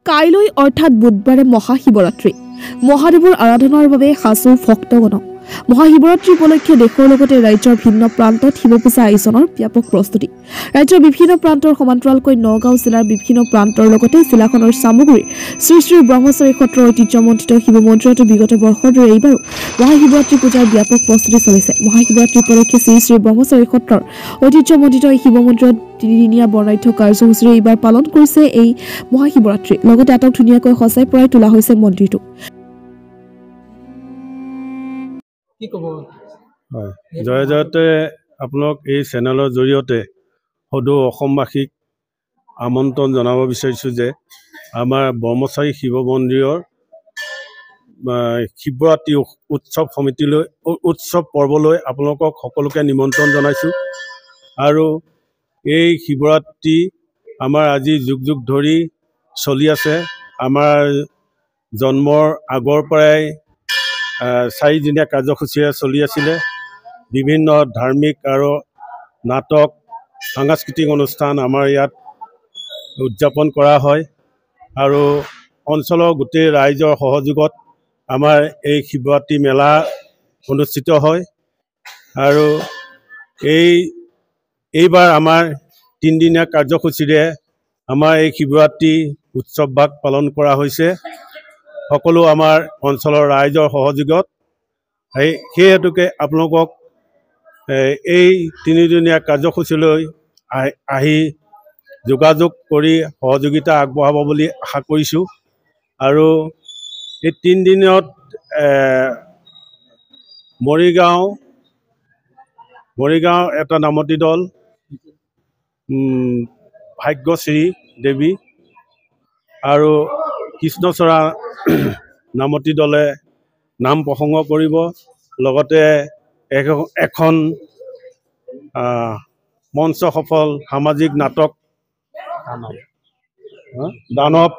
কাইলৈ অৰ্থাৎ বুধবাৰে মহাশিৱৰাত্ৰি মহাদেৱৰ আৰাধনাৰ বাবে সাজু ভক্তগণ মহাশিৱৰাত্ৰি উপলক্ষে দেশৰ লগতে ৰাজ্যৰ ভিন্ন প্ৰান্তত শিৱ পূজা আয়োজনৰ ব্যাপক প্ৰস্তুতি ৰাজ্যৰ বিভিন্ন প্ৰান্তৰ সমান্তৰালকৈ নগাঁও জিলাৰ বিভিন্ন প্ৰান্তৰ লগতে জিলাখনৰ সামগ্ৰীৰ শ্ৰী শ্ৰী ব্ৰহ্মচাৰী সত্ৰৰ ঐতিহ্যমণ্ডিত শিৱ মন্দিৰতো বিগত বৰ্ষৰ দৰে এইবাৰো মহাশিৱৰাত্ৰি পূজাৰ ব্যাপক প্ৰস্তুতি চলিছে মহাশিৱৰাত্ৰি উপলক্ষে শ্ৰী শ্ৰী ব্ৰহ্মচাৰী সত্ৰৰ ঐতিহ্যমণ্ডিত শিৱ মন্দিৰত তিনিদিনীয়া বৰ্ণাঢ্য কাৰ্যসূচীৰে এইবাৰ পালন কৰিছে এই মহাশিৱৰাত্ৰি লগতে আটক ধুনীয়াকৈ সজাই পৰাই তোলা হৈছে মন্দিৰটো কি কব হয় জয় জয়তে আপোনাক এই চেনেলৰ জৰিয়তে সদৌ অসমবাসীক আমন্ত্ৰণ জনাব বিচাৰিছোঁ যে আমাৰ ব্ৰহ্মচাৰী শিৱ মন্দিৰৰ শিৱৰাত্ৰি উৎসৱ সমিতিলৈ উৎসৱ পৰ্বলৈ আপোনালোকক সকলোকে নিমন্ত্ৰণ জনাইছোঁ আৰু এই শিৱৰাত্ৰি আমাৰ আজি যুগ যুগ ধৰি চলি আছে আমাৰ জন্মৰ আগৰ পৰাই চাৰিদিনীয়া কাৰ্যসূচীৰে চলি আছিলে বিভিন্ন ধাৰ্মিক আৰু নাটক সাংস্কৃতিক অনুষ্ঠান আমাৰ ইয়াত উদযাপন কৰা হয় আৰু অঞ্চলৰ গোটেই ৰাইজৰ সহযোগত আমাৰ এই শিৱৰাত্ৰি মেলা অনুষ্ঠিত হয় আৰু এইবাৰ আমাৰ তিনিদিনীয়া কাৰ্যসূচীৰে আমাৰ এই শিৱৰাত্ৰি উৎসৱ ভাগ পালন কৰা হৈছে সকলো আমাৰ অঞ্চলৰ ৰাইজৰ সহযোগত সেই হেতুকে আপোনালোকক এই তিনিদিনীয়া কাৰ্যসূচীলৈ আহি যোগাযোগ কৰি সহযোগিতা আগবঢ়াব বুলি আশা কৰিছোঁ আৰু এই তিনিদিনত মৰিগাঁও এটা নামতি দল ভাগ্যশ্ৰী দেৱী আৰু কৃষ্ণচূড়া নামতি দলে নাম প্ৰসংগ কৰিব লগতে এখন মঞ্চ সফল সামাজিক নাটক দানৱ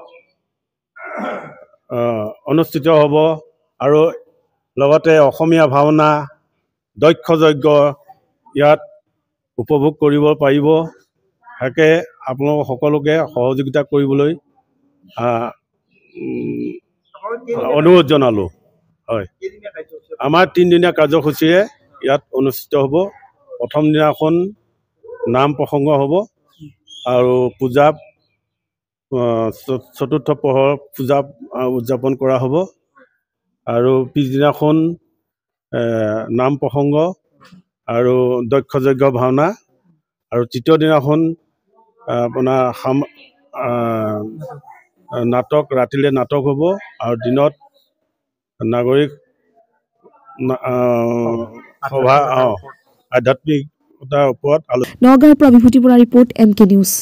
অনুষ্ঠিত হ'ব আৰু লগতে অসমীয়া ভাওনা দক্ষ যজ্ঞ ইয়াত উপভোগ কৰিব পাৰিব তাকে আপোনালোক সকলোকে সহযোগিতা কৰিবলৈ অনুৰোধ জনালোঁ হয় আমাৰ তিনিদিনীয়া কাৰ্যসূচীৰে ইয়াত অনুষ্ঠিত হ'ব প্ৰথম দিনাখন নাম প্ৰসংগ হ'ব আৰু পূজা চতুৰ্থ প্ৰহৰ পূজা উদযাপন কৰা হ'ব আৰু পিছদিনাখন নাম প্ৰসংগ আৰু দক্ষ যজ্ঞ ভাওনা আৰু তৃতীয় দিনাখন আপোনাৰ নাটক ৰাতিলৈ নাটক হ'ব আৰু দিনত নাগৰিক সভা আধ্যাত্মিকতাৰ ওপৰত নগাঁৱৰ পৰা বিভূতি বৰা ৰিপৰ্ট MK নিউজ।